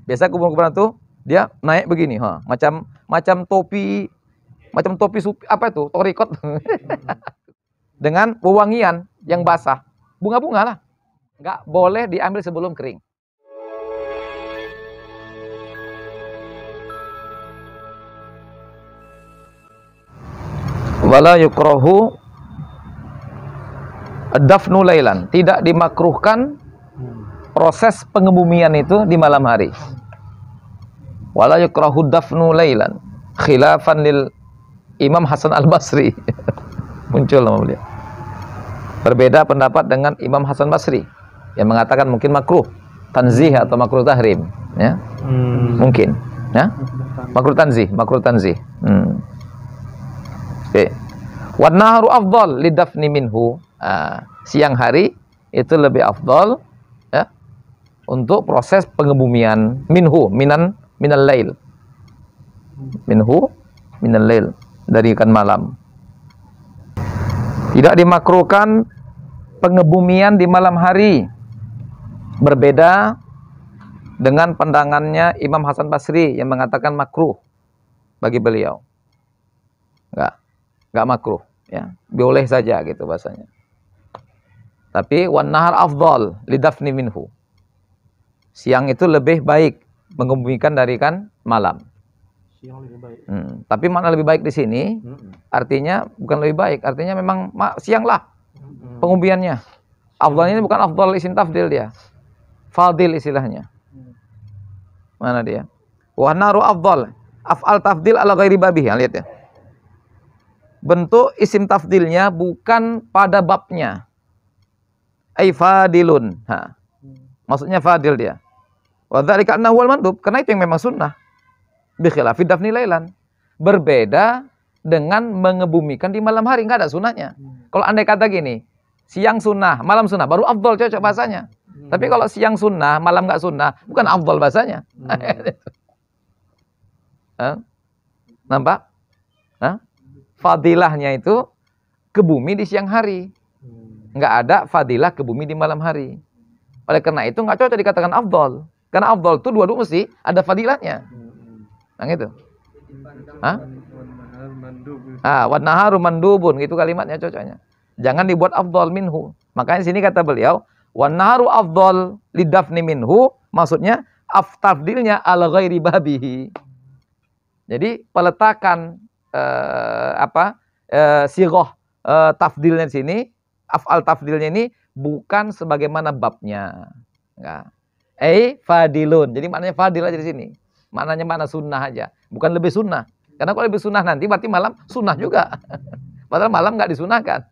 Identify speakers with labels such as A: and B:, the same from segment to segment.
A: Biasa kuburan tuh dia naik begini, macam topi apa itu? Torikot. Dengan wewangian yang basah. Bunga-bunga lah. Nggak boleh diambil sebelum kering. Wala yukrahu dafnu lailan. Tidak dimakruhkan proses pengebumian itu di malam hari. Wala yukrahu dafnu lailan. Khilafan lil Imam Hasan al-Basri. Muncul nama beliau. Berbeda pendapat dengan Imam Hasan Basri yang mengatakan mungkin makruh tanzih atau makruh tahrim, ya. Mungkin, ya. Makruh tanzih. Oke. Wan naharu afdal lidafni minhu. Siang hari itu lebih afdal, ya, untuk proses pengebumian minal lail. Minal lail, dari kan malam. Tidak dimakruhkan pengebumian di malam hari. Berbeda dengan pandangannya Imam Hasan Basri yang mengatakan makruh bagi beliau. Enggak makruh, ya. Boleh saja gitu bahasanya. Tapi wan nahar afdal lidafni minhu. Siang itu lebih baik mengebumikan dari kan malam. Siang lebih baik. Tapi mana lebih baik di sini? Artinya bukan lebih baik, artinya memang siang lah pengebumiannya. Afdalnya ini bukan afdal isim tafdil dia. Fadil istilahnya. Mana dia? Wa naru afdal. Af'al tafdil ala ghairi babihi. Lihat ya. Bentuk isim tafdilnya bukan pada babnya. Ai fadilun. Maksudnya fadil dia. Wa dzalika annahu wal mandub, karena itu yang memang sunnah. Bi khilafi dafni lailan. Berbeda dengan mengebumikan di malam hari, enggak ada sunnahnya. Kalau andai kata gini, siang sunnah, malam sunnah, baru afdal cocok bahasanya. Tapi kalau siang sunnah, malam enggak sunnah, bukan afdal bahasanya. Nampak? Fadilahnya itu ke bumi di siang hari. Enggak ada fadilah ke bumi di malam hari. Oleh karena itu enggak cocok dikatakan afdal. Karena afdal itu dua-dua mesti ada fadilahnya. Nah gitu. Wan naharu mandubun, gitu kalimatnya cocoknya. Jangan dibuat afdal minhu. Makanya sini kata beliau, wan naharu afdal lidafni minhu, maksudnya aftafdilnya ala ghairi babihi. Jadi peletakan sighah tafdilnya di sini, af'al tafdilnya ini bukan sebagaimana babnya. Enggak. Fadilun. Jadi maknanya fadil aja di sini. Maknanya mana sunnah aja, bukan lebih sunnah. Karena kalau lebih sunnah nanti berarti malam sunnah juga. Padahal malam nggak disunahkan,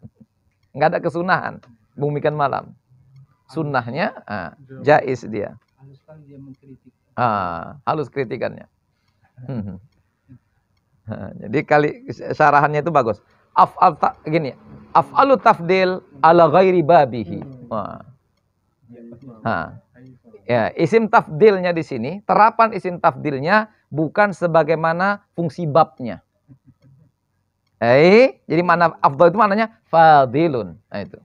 A: nggak ada kesunahan bumikan malam. Sunnahnya jaiz dia. Halus kritikannya. Jadi syarahannya itu bagus. Af'alu tafdil ala ghairi babihi. Ya, isim tafdilnya di sini, terapan isim tafdilnya bukan sebagaimana fungsi babnya. Jadi mana afdal itu maknanya fadilun. Nah itu.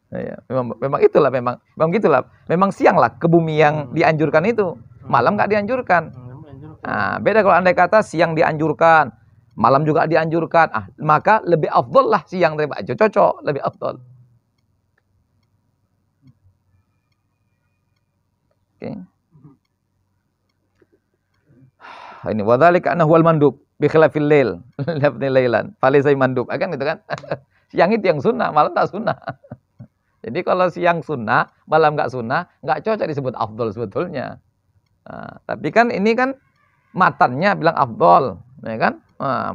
A: Ya, memang itulah, memang gitulah. Memang siang lah ke bumi yang dianjurkan itu. Malam nggak dianjurkan. Nah, beda kalau andai kata siang dianjurkan, malam juga dianjurkan. Maka lebih afdal lah siang daripada cocok, lebih afdal. Oke. Ini wadzalika annahu wal mandub bi khilafil lail. Lafnil lailan. Falaisa mandub. Kan gitu kan? Siang itu yang sunnah, malam tak sunnah. Jadi kalau siang sunnah, malam enggak sunnah, enggak cocok disebut afdal sebetulnya. Tapi kan ini kan matannya bilang afdal, ya kan?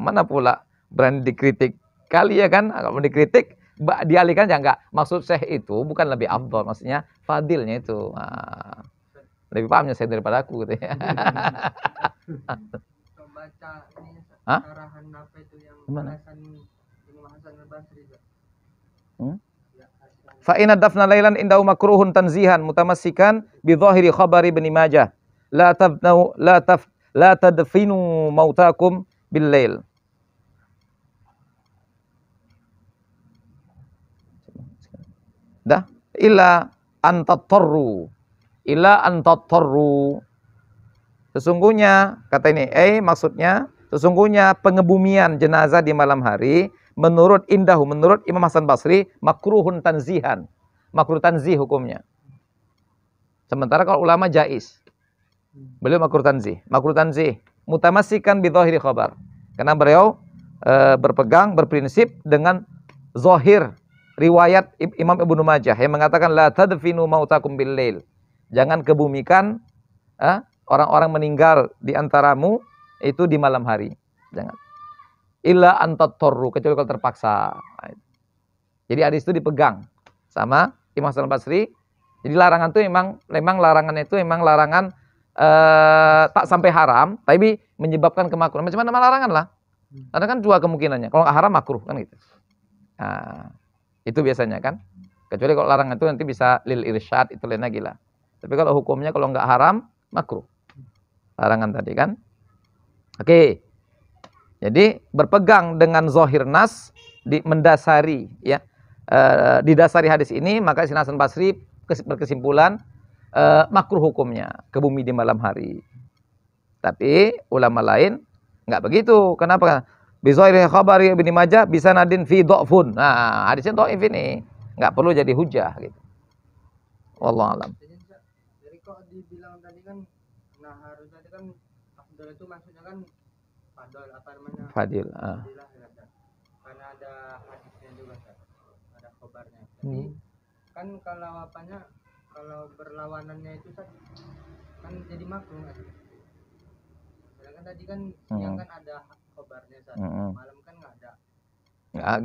A: Mana pula berani dikritik kali ya kan? Kalau dikritik dialihkan ya enggak. Maksud saya itu bukan lebih afdal, maksudnya fadilnya itu. Lebih pahamnya saya daripada aku gitu ya.
B: Baca ini arahan apa itu yang alasan Imam Hasan al-Basri itu.
A: Fa inna dafna lailan indahu makruhun tanzihan mutamassikan bi dhahiri khabari Ibnu Majah. La tadfinu mautakum bil lail. Dah? illa antatarru. Illa antatarru. Sesungguhnya, kata ini, maksudnya, sesungguhnya pengebumian jenazah di malam hari, menurut Imam Hasan Basri, makruhun tanzihan. Makruh tanzih hukumnya. Sementara kalau ulama jaiz. Beliau makruh tanzih. Makruh tanzih. Mutamassikan bidhahiri khabar. Karena beliau berpegang, berprinsip dengan zahir riwayat Imam Ibnu Majah yang mengatakan la tadfinu mautakum bil lail. Jangan kebumikan orang-orang meninggal di antaramu itu di malam hari. Jangan. Illa antatarru, kecuali kalau terpaksa. Jadi hadis itu dipegang sama Imam Hasan Basri. Jadi larangan itu memang larangannya itu memang larangan tak sampai haram, tapi menyebabkan kemakruhan. Macam mana larangan lah? Karena kan dua kemungkinannya. Kalau nggak haram makruh kan gitu. Nah, itu biasanya kan. Kecuali kalau larangan itu nanti bisa lil irsyad, itu lain lagi lah. Tapi kalau hukumnya kalau nggak haram makruh. Larangan tadi kan. Oke. Jadi berpegang dengan zahir nas mendasari ya. Didasari hadis ini maka Imam Hasan Basri berkesimpulan makruh hukumnya kebumi di malam hari. Tapi ulama lain nggak begitu. Kenapa? Bizahiri khabari Ibnu Majah bisa nadin fi dhafun. Nah, hadisnya dhaif ini. Nggak perlu jadi hujah gitu. Wallahu alam.
B: Jadi kok dibilang tadi kan harus tadi kan afdal itu maksudnya kan fadil apa namanya?
A: Fadil.
B: Fadilah, ya, karena ada hadisnya juga kan. Ada khabarnya. Jadi kan kalau berlawanannya itu kan jadi makruh kan. Kan tadi kan siang kan ada khabarnya malam kan nggak ada.
A: Nggak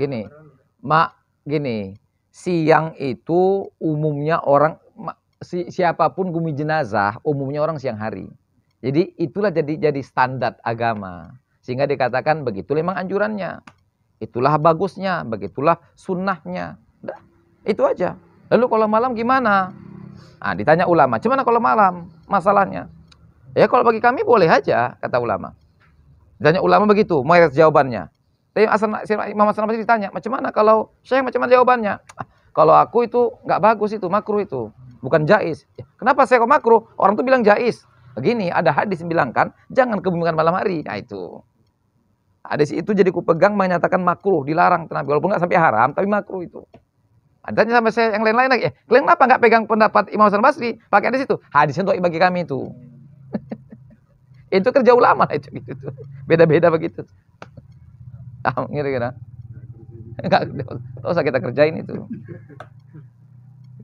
A: gini. Siang itu umumnya orang siapapun gumi jenazah umumnya orang siang hari. Jadi itulah jadi standar agama. Sehingga dikatakan begitulah memang anjurannya. Itulah bagusnya, begitulah sunnahnya. Nah, itu aja. Lalu kalau malam gimana? Nah, ditanya ulama, gimana kalau malam masalahnya? Ya kalau bagi kami boleh aja, kata ulama. Ditanya ulama begitu, mayoritas jawabannya. Tapi Imam Hasan Basri ditanya, macam mana kalau saya macam mana jawabannya? Kalau aku itu nggak bagus itu, makruh itu, bukan jaiz. Kenapa saya kok makruh? Orang tuh bilang jaiz. Begini, ada hadis yang bilang kan, jangan kebumikan malam hari. Nah itu. Hadis itu jadi kupegang menyatakan makruh, dilarang Nabi. Walaupun nggak sampai haram, tapi makruh itu. Adanya sama saya yang lain-lain lagi. Kalian kenapa nggak pegang pendapat Imam Hasan Basri? Pakai hadis itu. Hadisnya untuk bagi kami itu. Itu kerja ulama itu gitu. Beda-beda begitu. Kira-kira. Enggak usah kita kerjain itu.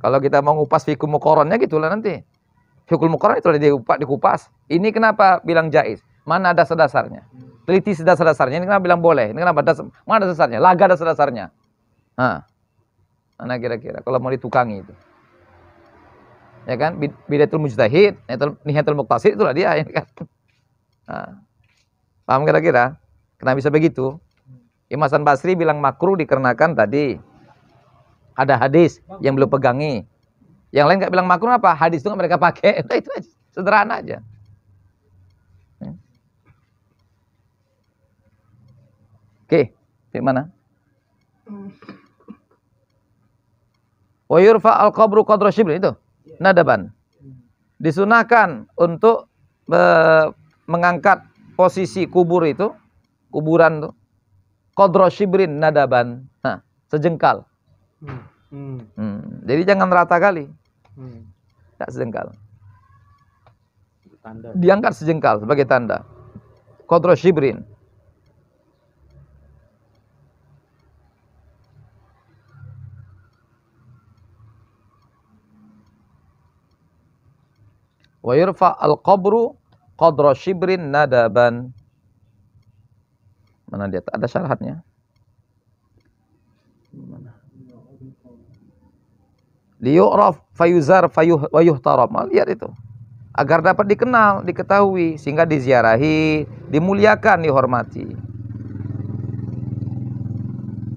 A: Kalau kita mau ngupas fikul muqarrarnya gitulah nanti. Fikul muqarrar itu dikupas. Ini kenapa bilang jaiz? Mana dasar-dasarnya? Teliti dasar-dasarnya. Ini kenapa bilang boleh? Ini kenapa mana dasarnya? Laga dasar-dasarnya. Mana kira-kira kalau mau ditukangi itu. Ya kan? Bidatul mujtahid, nihatul muqtasid itulah dia ya kan. Paham kira-kira? Kenapa bisa begitu? Imam Hasan Basri bilang makruh dikarenakan tadi ada hadis yang belum pegangi. Yang lain nggak bilang makruh apa? Hadis itu nggak mereka pakai. Itu aja. Sederhana aja. Oke, di mana? Wa yurfa al-qabru qadra shibrin itu. Nadaban. Disunahkan untuk mengangkat posisi kubur itu, kuburan itu, qadra shibrin nadaban. Sejengkal. Jadi jangan rata kali. Tak sejengkal. Diangkat sejengkal sebagai tanda. Qadra shibrin. Wa yurfa al-qabru qadra shibrin nadaban. Mana dia? Ada syarahatnya. Liyu'raf fayuzar wa yuhtaram. Lihat itu. Agar dapat dikenal, diketahui, sehingga diziarahi, dimuliakan, dihormati.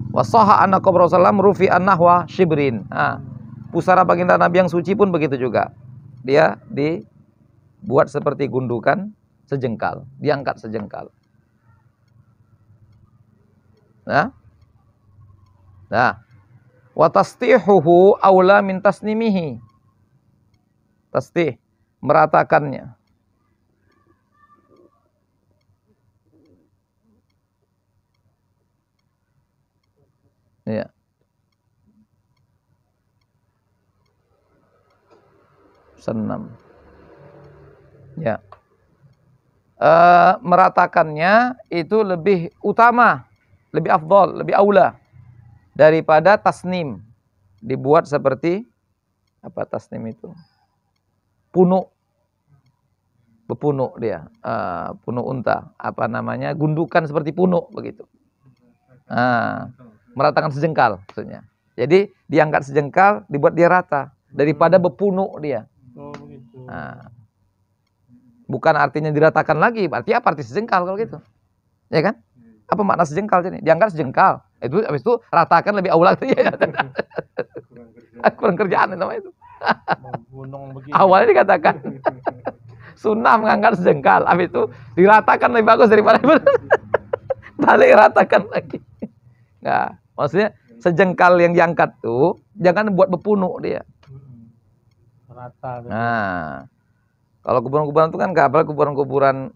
A: Wa sahha anna qabra sallam rufi'an nahwa shibrin. Pusara baginda Nabi yang suci pun begitu juga. Dia dibuat seperti gundukan sejengkal, diangkat sejengkal. Nah, Wa tastihuhu aula min tasnimihi. Tastih, meratakannya. Ya. Senam. Ya. Meratakannya itu lebih utama, lebih afdol, lebih aula daripada tasnim. Dibuat seperti apa tasnim itu? Punuk. Bepunuk dia. Punuk unta. Apa namanya? Gundukan seperti punuk begitu. Meratakan sejengkal maksudnya. Jadi diangkat sejengkal, dibuat dia rata daripada bepunuk dia.
C: Oh begitu.
A: Bukan artinya diratakan lagi, berarti apa arti sejengkal kalau gitu? Ya kan? Apa makna sejengkal ini? Diangkat sejengkal. Itu habis itu ratakan lebih aula ya. Kurang kerjaan namanya itu. Awalnya dikatakan sunnah mengangkat sejengkal, habis itu diratakan lebih bagus daripada balik ratakan lagi. Nah, maksudnya sejengkal yang diangkat tuh jangan buat bepunuk dia.
C: Rata.
A: Nah, kalau kuburan-kuburan itu kan nggak apa kuburan-kuburan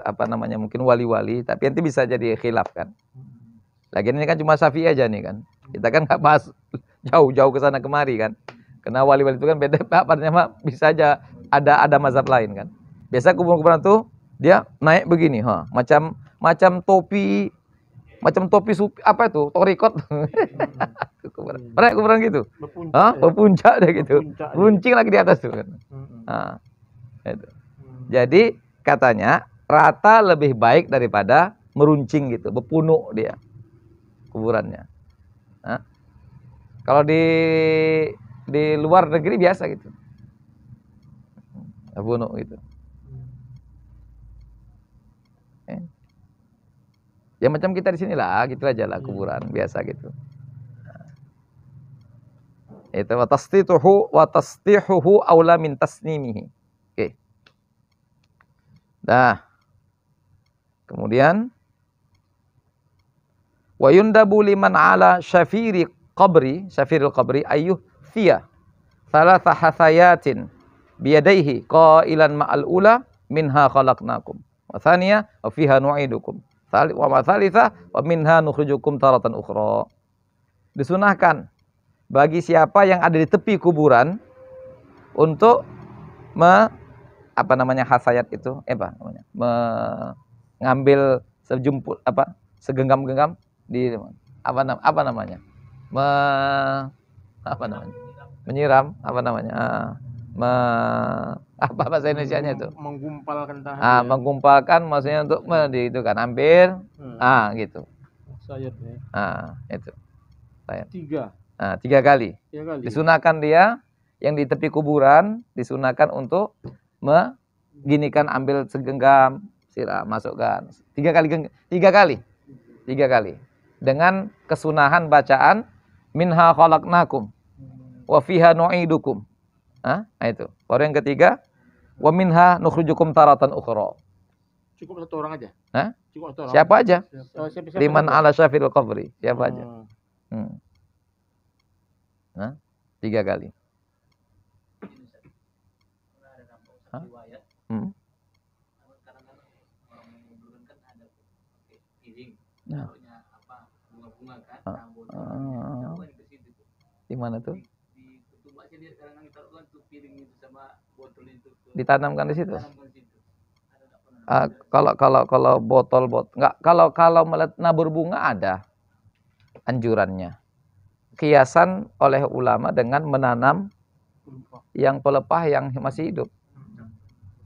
A: apa namanya mungkin wali-wali, tapi nanti bisa jadi khilaf kan. Lagian ini kan cuma Syafi'i aja nih kan. Kita kan nggak bahas jauh-jauh ke sana kemari kan. Karena wali-wali itu kan beda apa namanya bisa aja ada mazhab lain kan. Biasa kuburan-kuburan tuh dia naik begini, macam topi supi, apa itu? Torikot. Pernah kuburan gitu? Berpuncak deh gitu. Runcing lagi di atas tuh kan. Itu. Jadi katanya rata lebih baik daripada meruncing gitu, bepunuk dia kuburannya. Kalau di luar negeri biasa gitu, bepunuk gitu. Ya macam kita di sini lah, gitu aja lah kuburan biasa gitu. Itu wa tastihuhu aula min tasnimihi. Oke. Nah. Kemudian wa yundabu liman ala syafiril qabri ayyuh fiya thalatha hathayatin biyadaihi qailan ma'al ula minha khalaqnakum wa thaniya wa fiha nu'idukum wa ma thalitha wa minha nukhrijukum taratan ukhra. Disunahkan bagi siapa yang ada di tepi kuburan untuk hasayat itu ngambil segenggam-genggam di menyiram bahasa Indonesianya itu
C: menggumpalkan tahan
A: menggumpalkan maksudnya untuk itu kan ambil gitu
C: sayat ya.
A: Itu sayat
C: 3
A: kali disunahkan dia yang di tepi kuburan disunahkan untuk ginikan ambil segenggam siram masukkan 3 kali dengan kesunahan bacaan minha khalaqnakum wa fiha nu'idukum. Itu. Baru yang ketiga wa minha nukhrijukum taratan ukhra.
C: Cukup satu orang aja? Cukup satu orang.
A: Siapa aja?
C: Siapa
A: Liman
C: saja?
A: ala syafiril qabri. Siapa aja? 3 kali. Di mana tuh? Ditanamkan di situ. Kalau botol enggak, kalau nabur bunga ada anjurannya. Kiasan oleh ulama dengan menanam yang pelepah yang masih hidup.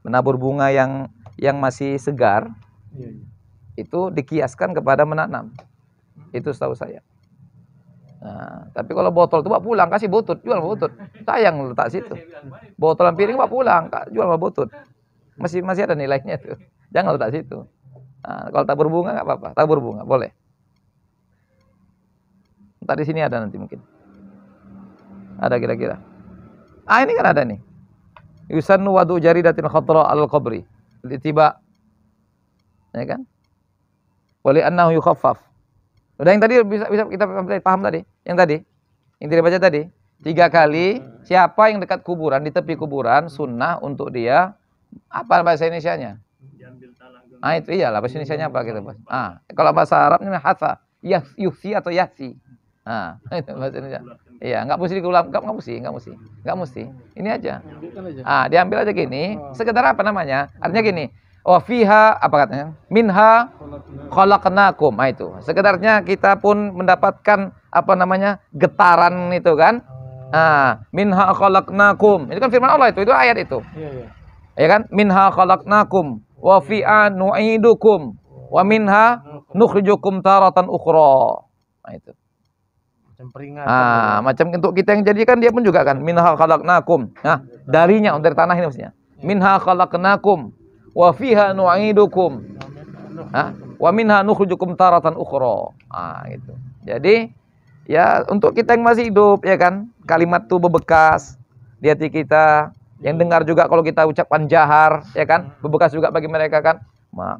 A: Menabur bunga yang masih segar itu dikiaskan kepada menanam. Itu setahu saya. Nah, tapi kalau botol itu bawa pulang, kasih butut, jual butut. Sayang letak situ. Botolan piring bawa pulang, jual butut. Masih ada nilainya tuh. Jangan letak situ. Nah, kalau tabur bunga enggak apa-apa, tabur bunga boleh. Entar di sini ada nanti mungkin. Ada kira-kira. Ini kan ada nih. Yusannu wadu jaridatin khatra al-qabri. Tiba. Ya kan? Wali annahu yukhaffaf. Udah yang tadi bisa kita paham tadi. Yang tadi Yang tidak baca tadi 3 kali. Siapa yang dekat kuburan, di tepi kuburan, sunnah untuk dia apa bahasa Indonesianya? Itu iyalah bahasa Indonesianya apa kita bahas. Kalau bahasa Arabnya hatha, yuhsi atau yahsi. Itu bahasa Indonesia. Iya, enggak mesti diulang, enggak mesti. Ini aja. Diambil aja gini, sekedar apa namanya? Artinya gini, wa fiha apa katanya? Minha khalaqnakum. Itu. Sekedarnya kita pun mendapatkan apa namanya? Getaran itu kan? Minha khalaqnakum. Itu kan firman Allah itu ayat itu.
C: Iya.
A: Ya kan? Minha khalaqnakum wa fi'a nu'idukum wa minha nukhrijukum taratan ukhra. Itu.
C: Macam peringatan.
A: Macam untuk kita yang jadikan dia pun juga kan minha khalaqnakum. Darinya dari tanah ini maksudnya. Minha khalaqnakum wa fiha nu'idukum. Wa minha nukhrijukum taratan ukhra. Gitu. Jadi ya untuk kita yang masih hidup ya kan, kalimat itu bebekas di hati kita. Yang dengar juga kalau kita ucapkan jahar ya kan, bebekas juga bagi mereka kan.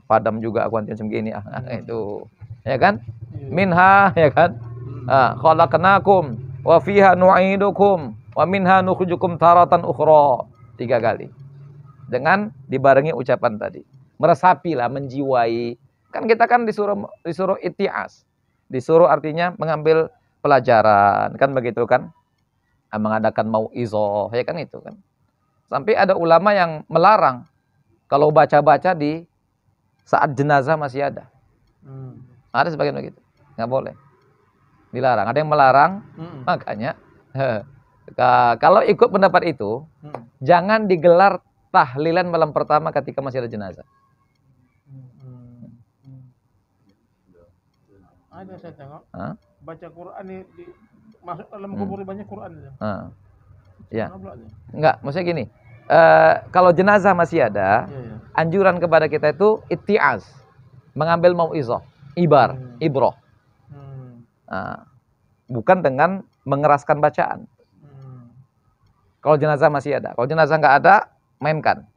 A: Padam juga aku antum segini itu. Ya kan? Minha ya kan? Khalaqnakum wa fiha nu'idukum wa minha nukhrijukum taratan ukhra. 3 kali. Dengan dibarengi ucapan tadi. Meresapilah, menjiwai. Kan kita kan disuruh iti'as. Disuruh artinya mengambil pelajaran, kan begitu kan? Mengadakan mau'izah, ya kan itu kan. Sampai ada ulama yang melarang kalau baca-baca di saat jenazah masih ada. Ada sebagian begitu. Nggak boleh. Dilarang. Ada yang melarang, makanya kalau ikut pendapat itu, jangan digelar tahlilan malam pertama ketika masih ada jenazah.
C: Ada saya tengok. Baca Quran masuk dalam kubur banyak Quran.
A: Ya. Enggak, maksudnya gini. Kalau jenazah masih ada, anjuran kepada kita itu itti'az, mengambil mau'izah, ibrah. Bukan dengan mengeraskan bacaan. Kalau jenazah masih ada, kalau jenazah nggak ada, mainkan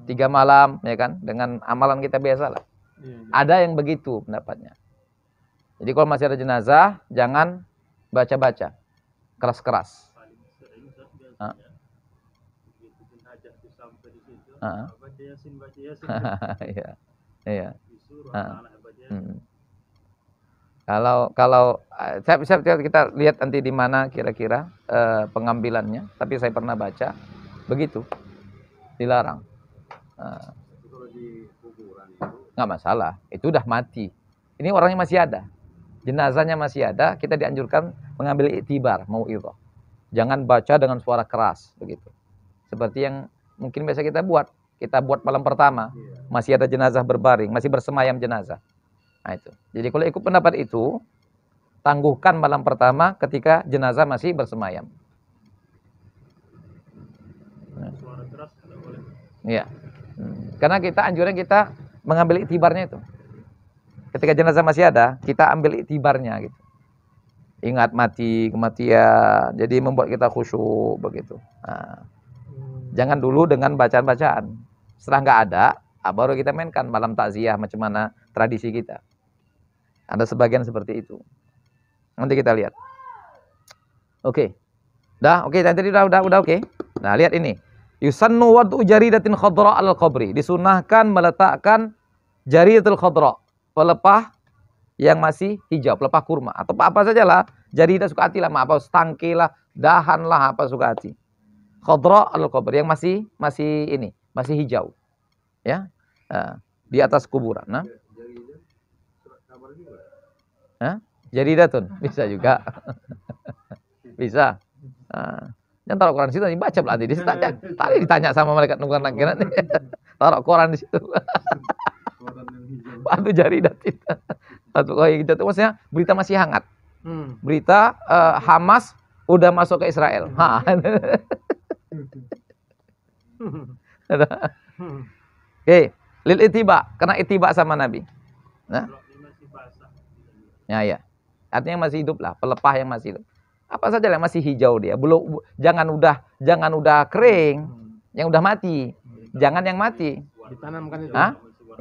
A: 3 malam, ya kan, dengan amalan kita biasa lah. Ada yang begitu pendapatnya. Jadi kalau masih ada jenazah, jangan baca-baca keras-keras. Iya. Kalau saya kita lihat nanti di mana kira-kira pengambilannya, tapi saya pernah baca begitu, dilarang. Nggak masalah, itu udah mati. Ini orangnya masih ada, jenazahnya masih ada, kita dianjurkan mengambil iktibar, mau'izah. Jangan baca dengan suara keras begitu. Seperti yang mungkin biasa kita buat malam pertama, masih ada jenazah berbaring, masih bersemayam jenazah. Itu. Jadi kalau ikut pendapat itu, tangguhkan malam pertama ketika jenazah masih bersemayam.
C: Suara keras tidak boleh.
A: Iya. Karena anjuran kita mengambil iktibarnya itu. Ketika jenazah masih ada, kita ambil iktibarnya gitu. Ingat kematian. Jadi membuat kita khusyuk begitu. Jangan dulu dengan bacaan-bacaan. Setelah nggak ada, baru kita mainkan malam takziah macam mana tradisi kita. Ada sebagian seperti itu. Nanti kita lihat. Oke. Tadi udah oke. Nah, lihat ini. Yusannu wad'u jaridatin khadra 'alal qabri. Disunahkan meletakkan jaridatul khadra, pelepah yang masih hijau, pelepah kurma atau apa sajalah, jaridah suka hati lah, apa stangki lah, dahan lah, apa suka hati. Khadra 'alal qabri yang masih hijau. Ya. Di atas kuburan. Nah. Jaridatun bisa juga. Bisa. Jangan taruh Quran di situ, dibaca nanti. Tadi ditanya sama malaikat nungguan lagi nanti. Taruh Quran di situ. Batu jaridat itu. Batu hijau itu maksudnya berita masih hangat. Berita Hamas udah masuk ke Israel. Oke, lil itiba, kena itiba sama Nabi. Nah. Ya. Artinya masih hidup lah, pelepah yang masih hidup. Apa saja yang masih hijau dia. Belum, jangan udah kering, yang udah mati. Jangan yang mati.
C: Ditanamkan itu.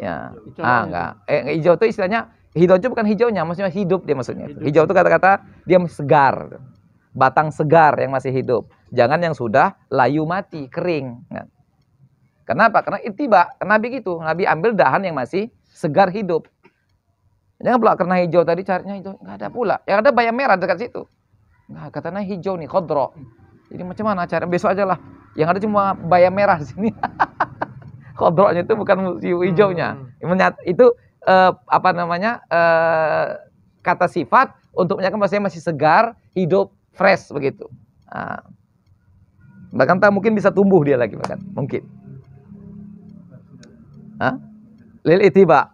A: Ya. Enggak. Hijau itu istilahnya, hijau itu bukan hijaunya, maksudnya hidup dia maksudnya. Hijau itu kata-kata dia segar. batang segar yang masih hidup. Jangan yang sudah layu mati, kering. Kenapa? Karena ittiba, Nabi gitu. Nabi ambil dahan yang masih segar hidup. Jangan pula karena hijau tadi carinya itu nggak ada pula. Yang ada bayam merah dekat situ. Nggak, katanya hijau nih, khodro. Jadi macam mana cara? Besok aja lah. Yang ada cuma bayam merah di sini. Khodronya itu bukan hijaunya. Itu apa namanya? Kata sifat untuk menyatakan bahwasanya masih segar, hidup, fresh begitu. Nah, bahkan tak mungkin bisa tumbuh dia lagi bahkan mungkin. Lil itiba.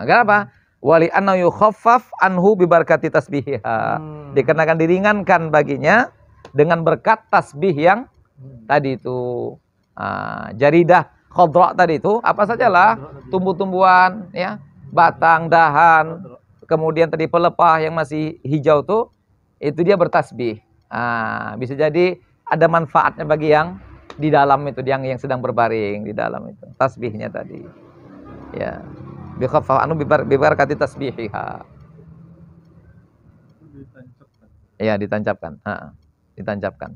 A: Kenapa? Wali anna yukhaffaf anhu bi barakati tasbihiha. Dikarenakan diringankan baginya dengan berkat tasbih yang tadi itu. Jaridah khadra tadi itu apa sajalah, tumbuh-tumbuhan ya, batang, dahan, kemudian tadi pelepah yang masih hijau tuh, itu dia bertasbih. Bisa jadi ada manfaatnya bagi yang di dalam itu, yang sedang berbaring di dalam itu. Tasbihnya tadi. Ya. Bi khaffaf anu bi barakati tasbihiha. Iya, ditancapkan. Ditancapkan.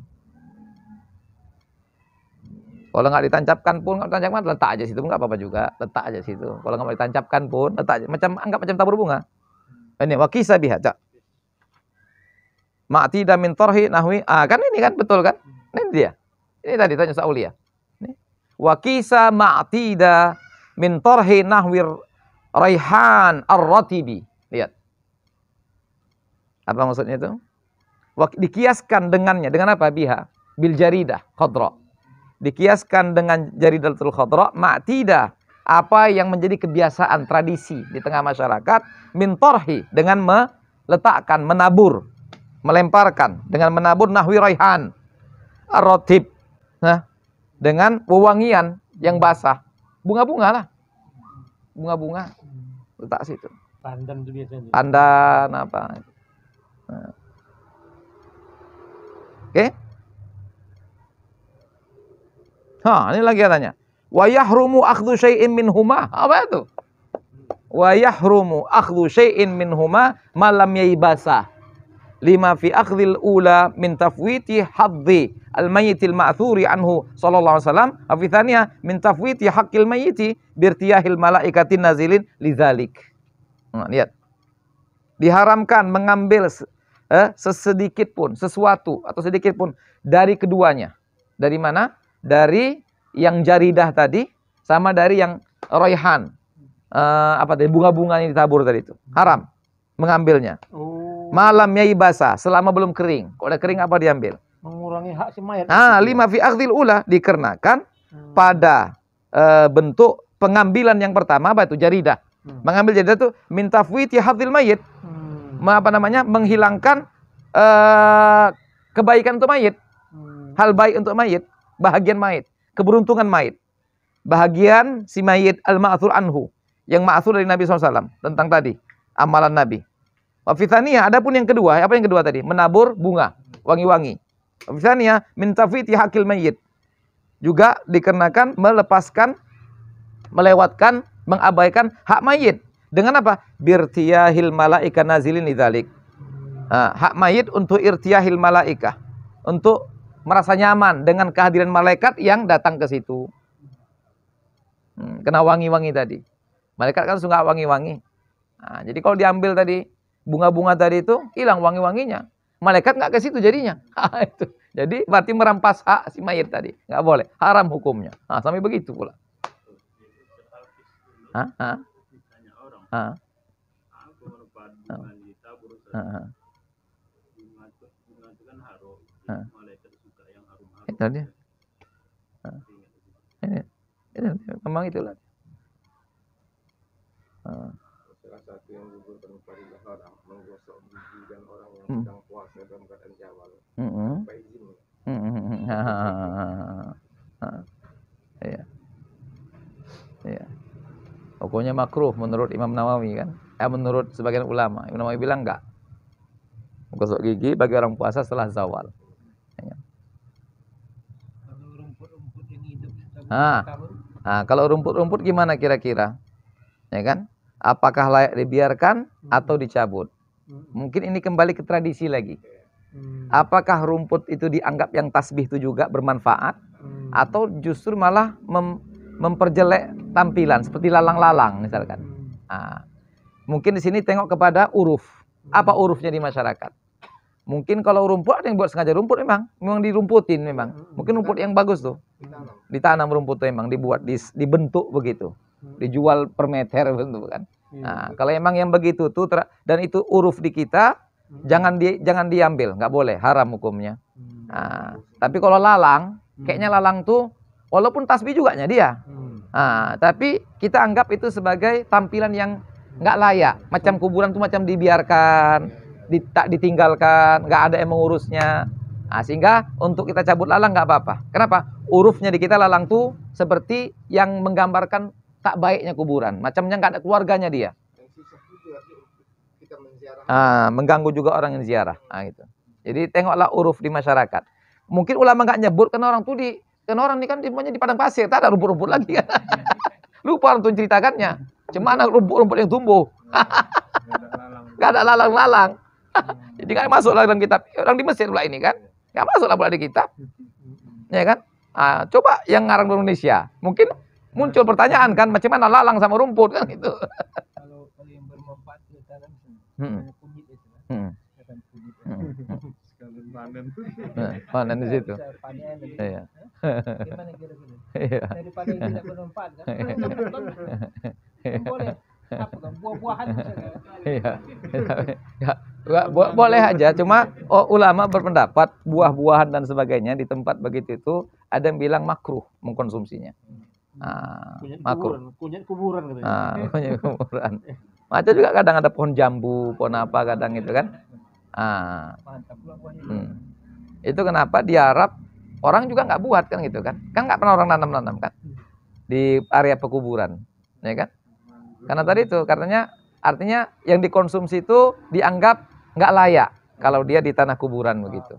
A: Kalau nggak ditancapkan pun, letak aja situ, nggak apa-apa juga. Letak aja situ. Kalau nggak mau ditancapkan pun, letak aja. Anggap macam tabur bunga. Ini wakisa biha, Cak. Ma'ti da min tarhi nahwi. Kan ini kan betul kan? Ini dia. Ini tadi tanya Saulia. Wakisa ma'ti da min tarhi nahwi raihan ar-ratibi. Lihat. Apa maksudnya itu? Dikiaskan dengannya. Dengan apa? Biha. Bil jaridah khadra. Dikiaskan dengan jaridatul khadra. Ma'tidah. Apa yang menjadi kebiasaan, tradisi di tengah masyarakat. Min tarhi. Dengan meletakkan, menabur. Melemparkan. Dengan menabur nahwi raihan ar-ratib. Dengan wewangian yang basah. Bunga-bunga lah. Bunga-bunga. Letak situ.
C: Pandan itu biasanya.
A: Pandan apa. Oke. Ini lagi katanya. Wa yahrumu akhdhu syai'in minhuma. Apa itu? Wa yahrumu akhdhu syai'in minhuma ma lam yaibasa. Lima fi akhdhil ula min tafwiti haddi al-mayyitil ma'thuri anhu sallallahu alaihi wasallam. Fi tsaniyah min tafwiti haqqil mayyiti birtiyahil malaikatin nazilin lidzalik. Lihat. Diharamkan mengambil sesedikit pun, sesuatu atau sedikit pun dari keduanya. Dari mana? Dari yang jaridah tadi sama dari yang raihan. Bunga-bunga yang ditabur tadi itu. Haram mengambilnya. Malam yaibasa, selama belum kering. Kalau udah kering apa diambil?
C: Mengurangi hak si mayat.
A: Lima fi akhdil ula, dikarenakan pada bentuk pengambilan yang pertama apa itu? Jaridah. Mengambil jaridah itu min tafwiti hadzil mayit. Menghilangkan kebaikan untuk mayit. Hal baik untuk mayit, bahagian mayit, keberuntungan mayit. Bahagian si mayit al-ma'thur anhu, yang ma'thur dari Nabi SAW tentang tadi amalan Nabi. Wafithaniyah, adapun yang kedua, apa yang kedua tadi? Menabur bunga, wangi-wangi. Wafithaniyah, min tafwiti hakil mayyit. Juga dikarenakan melepaskan, melewatkan, mengabaikan hak mayit. Dengan apa? Birtiyahil malaika nazilin lidzalik. Hak mayit untuk irtiyahil malaika. Untuk merasa nyaman dengan kehadiran malaikat yang datang ke situ. Kena wangi-wangi tadi. Malaikat kan suka wangi-wangi. Jadi kalau diambil tadi, bunga-bunga tadi itu hilang wangi-wanginya. Malaikat nggak ke situ jadinya. Itu. Jadi berarti merampas hak si mayit tadi. Nggak boleh. Haram hukumnya. Sampai begitu pula. Itu dia. Memang itulah.
D: Salah satu yang menggugurkan faridah haram menggosok gigi dan orang yang sedang puasa dalam keadaan jawal. Apa izinnya?
A: Iya. Iya. Pokoknya makruh menurut Imam Nawawi kan. Menurut sebagian ulama. Imam Nawawi bilang enggak. Menggosok gigi bagi orang puasa setelah zawal. Ya. Kalau rumput-rumput gimana kira-kira? Ya kan? Apakah layak dibiarkan atau dicabut? Mungkin ini kembali ke tradisi lagi. Apakah rumput itu dianggap yang tasbih itu juga bermanfaat? Atau justru malah memperjelek tampilan seperti lalang-lalang misalkan. Nah, mungkin di sini tengok kepada uruf. Apa urufnya di masyarakat? Mungkin kalau rumput ada yang buat sengaja rumput memang dirumputin memang. Mungkin rumput yang bagus tuh. Ditanam rumput tuh memang dibuat dibentuk begitu. Dijual per meter bentuk kan. Nah, kalau emang yang begitu tuh dan itu uruf di kita, jangan diambil, nggak boleh, haram hukumnya. Nah, tapi kalau lalang, kayaknya lalang tuh walaupun tasbih juga dia. Nah, tapi kita anggap itu sebagai tampilan yang nggak layak. Macam kuburan tuh macam dibiarkan, tak ditinggalkan, nggak ada yang mengurusnya. Nah, sehingga untuk kita cabut lalang nggak apa-apa. Kenapa? Urufnya di kita lalang tuh seperti yang menggambarkan tak baiknya kuburan. Macamnya nggak ada keluarganya dia. Mengganggu juga orang yang ziarah. Nah, gitu. Jadi tengoklah uruf di masyarakat. Mungkin ulama nggak nyebut karena orang tuh kan orang ini kan di padang pasir, tak ada rumput-rumput lagi kan. Lupa untuk ceritakannya. Cuma rumput-rumput yang tumbuh. Nggak ada lalang-lalang. Jadi nggak masuk dalam kitab. Orang di Mesir pula ini kan. Nggak masuk pula di kitab. Ya kan? Coba yang ngarang di Indonesia. Mungkin muncul pertanyaan kan. Macam mana lalang sama rumput kan gitu.
B: Kalau yang bermanfaat kita kan kunyit itu.
D: Sekalian panen.
A: Panen di situ.
B: Panen.
A: Iya.
B: Gimana kira-kira? Daripada yang tidak bermanfaat kan. Boleh. Apa kan? Buah-buahan misalnya.
A: Iya. Boleh aja, cuma ulama berpendapat buah-buahan dan sebagainya di tempat begitu itu ada yang bilang makruh mengkonsumsinya. Makruh.
C: Kunyit kuburan katanya.
A: Kunyit kuburan. Macam juga kadang ada pohon jambu, pohon apa kadang itu kan.
B: Mantap pula buahnya.
A: Itu kenapa di Arab orang juga nggak buat kan gitu kan. Kan nggak pernah orang nanam-nanam kan di area pekuburan, ya kan? Karena tadi itu artinya yang dikonsumsi itu dianggap nggak layak kalau dia di tanah kuburan begitu.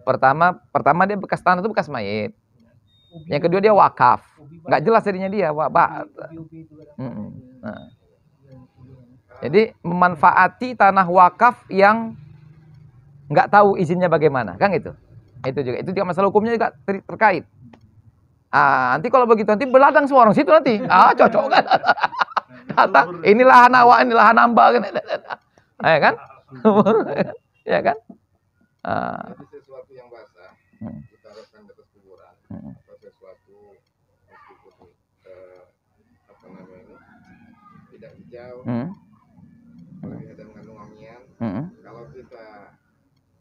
A: Pertama dia bekas tanah itu bekas mayit. Yang kedua dia wakaf, nggak jelas jadinya dia. Jadi memanfaati tanah wakaf yang nggak tahu izinnya bagaimana, kan gitu. Itu juga masalah hukumnya juga terkait. Nanti kalau begitu nanti beladang semua orang situ nanti. Cocok kan? Kata ini lahan awak, ini lahan hamba kan. Ya kan? Ya kan?
D: Jadi sesuatu yang basah ditaruhkan di atas kuburan atau sesuatu meskipun tidak hijau, apalagi ada mengandung amian, kalau kita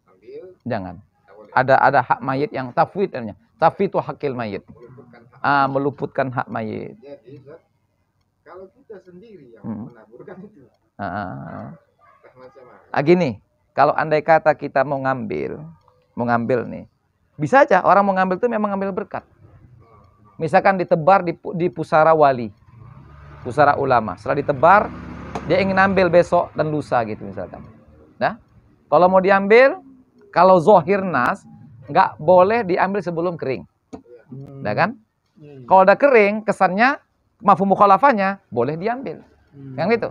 D: ambil
A: jangan. Ada hak mayit yang tafwid namanya. Tafwid itu hakil mayit. Meluputkan hak mayit.
D: Jadi kalau kita sendiri yang menaburkan itu, macam mana?
A: Gini, kalau andai kata kita mau ngambil nih, bisa aja orang mau ngambil itu memang ngambil berkat. Misalkan ditebar di pusara wali, pusara ulama. Setelah ditebar, dia ingin ambil besok dan lusa gitu misalkan. Nah, kalau mau diambil, kalau zohir nas, nggak boleh diambil sebelum kering. Nah kan? Kalau udah kering, kesannya mafhum mukhalafahnya boleh diambil. Yang gitu.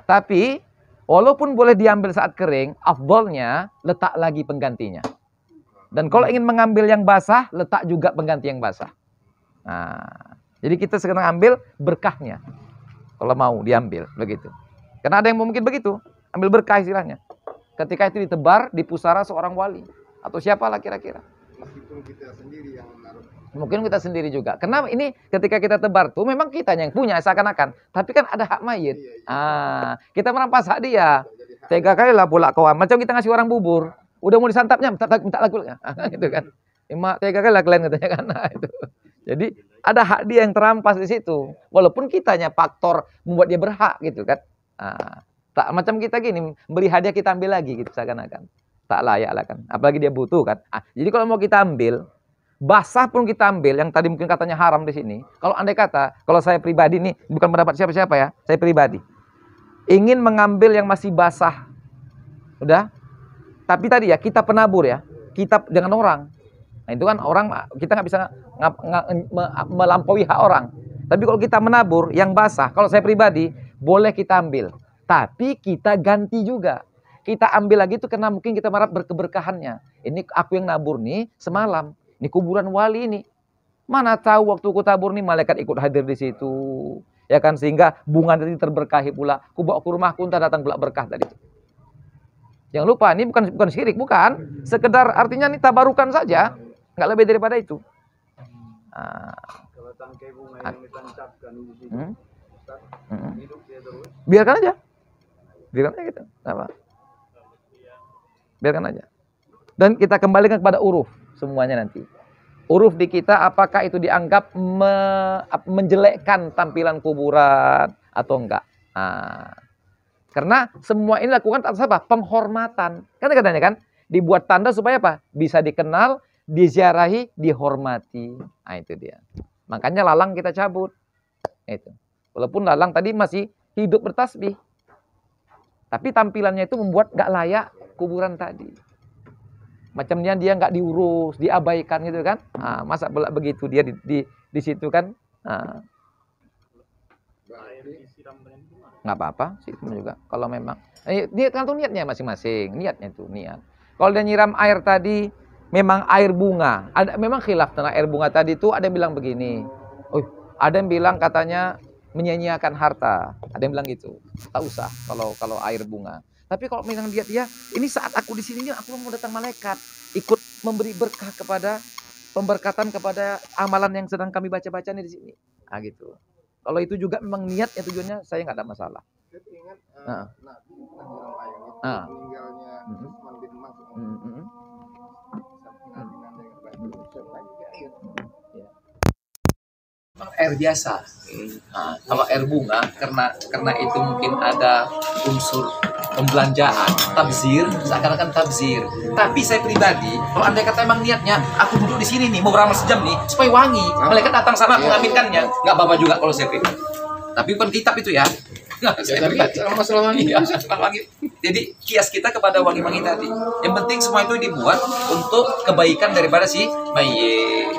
A: Tapi walaupun boleh diambil saat kering, afdolnya letak lagi penggantinya. Dan kalau ingin mengambil yang basah, letak juga pengganti yang basah. Jadi kita sekarang ambil berkahnya. Kalau mau diambil begitu. Karena ada yang mungkin begitu, ambil berkah istilahnya. Ketika itu ditebar di pusara seorang wali atau siapalah kira-kira.
D: Meskipun kita sendiri yang menaruh.
A: Mungkin kita sendiri juga. Karena ini ketika kita tebar tuh memang kita yang punya seakan-akan. Tapi kan ada hak mayit. Kita merampas hak dia. 3 kali lah pula kawan. Macam kita ngasih orang bubur. Udah mau disantapnya, minta lagi. Gitu kan. 3 kali lah kalian katanya kan. Itu. Jadi ada hak dia yang terampas di situ. Walaupun kitanya faktor membuat dia berhak gitu kan. Tak macam kita gini, beri hadiah kita ambil lagi gitu seakan-akan. Tak layak lah kan. Apalagi dia butuh kan. Jadi kalau mau kita ambil, basah pun kita ambil, yang tadi mungkin katanya haram di sini. Kalau andai kata, kalau saya pribadi nih, bukan pendapat siapa-siapa ya, saya pribadi. Ingin mengambil yang masih basah. Udah? Tapi tadi ya, kita penabur ya. Kita jangan orang. Nah itu kan orang, kita nggak bisa melampaui hak orang. Tapi kalau kita menabur yang basah, kalau saya pribadi, boleh kita ambil. Tapi kita ganti juga. Kita ambil lagi itu karena mungkin kita marah berkeberkahannya. Ini aku yang nabur nih semalam. Ini kuburan wali ini. Mana tahu waktu ku tabur nih malaikat ikut hadir di situ. Ya kan, sehingga bunga tadi terberkahi pula. Ku bawa ke rumahku, entah datang pula berkah tadi. Jangan lupa, ini bukan syirik, bukan. Sekedar artinya ini tabarukan saja. Nggak lebih daripada itu.
D: Kalau tangkai bunga yang ditancapkan di situ, hidup dia terus.
A: Biarkan aja. Biarkan aja gitu. Apa? Biarkan aja. Dan kita kembalikan kepada uruf semuanya nanti. Uruf di kita apakah itu dianggap menjelekkan tampilan kuburan atau enggak. Karena semua ini dilakukan atas apa? Penghormatan. Kan katanya kan dibuat tanda supaya apa? Bisa dikenal, diziarahi, dihormati. Nah itu dia. Makanya lalang kita cabut. Itu. Walaupun lalang tadi masih hidup bertasbih. Tapi tampilannya itu membuat gak layak kuburan tadi. Macamnya dia nggak diurus, diabaikan gitu kan. Masa pula begitu dia di situ kan. Nggak apa-apa sih juga. Kalau memang. Dia tergantung niatnya masing-masing. Niatnya itu, niat. Kalau dia nyiram air tadi, memang air bunga. Memang khilaf tentang air bunga tadi itu, ada yang bilang begini. Ada yang bilang katanya menyia-nyiakan harta. Ada yang bilang gitu. Tak usah kalau air bunga. Tapi kalau memang dia ini saat aku di sini aku mau datang malaikat ikut memberi berkah kepada pemberkatan kepada amalan yang sedang kami baca-baca nih di sini. Gitu. Kalau itu juga memang niatnya tujuannya saya nggak ada masalah.
D: Saya ingat Nabi menyiram air itu meninggalnya Utsman bin Maz'un.
A: Air biasa. Kalau air bunga karena itu mungkin ada unsur pembelanjaan, tabzir, seakan-akan tabzir. Tapi saya pribadi, kalau andai kata emang niatnya, aku duduk di sini nih, mau beramal sejam nih, supaya wangi. Malaikat datang sana mengaminkannya, nggak apa-apa juga kalau saya pribadi. Tapi bukan kitab itu ya.
D: Tapi masalah wangi.
A: Iya, wangi. Jadi kias kita kepada wangi-wangi tadi. Yang penting semua itu dibuat untuk kebaikan daripada si mayit.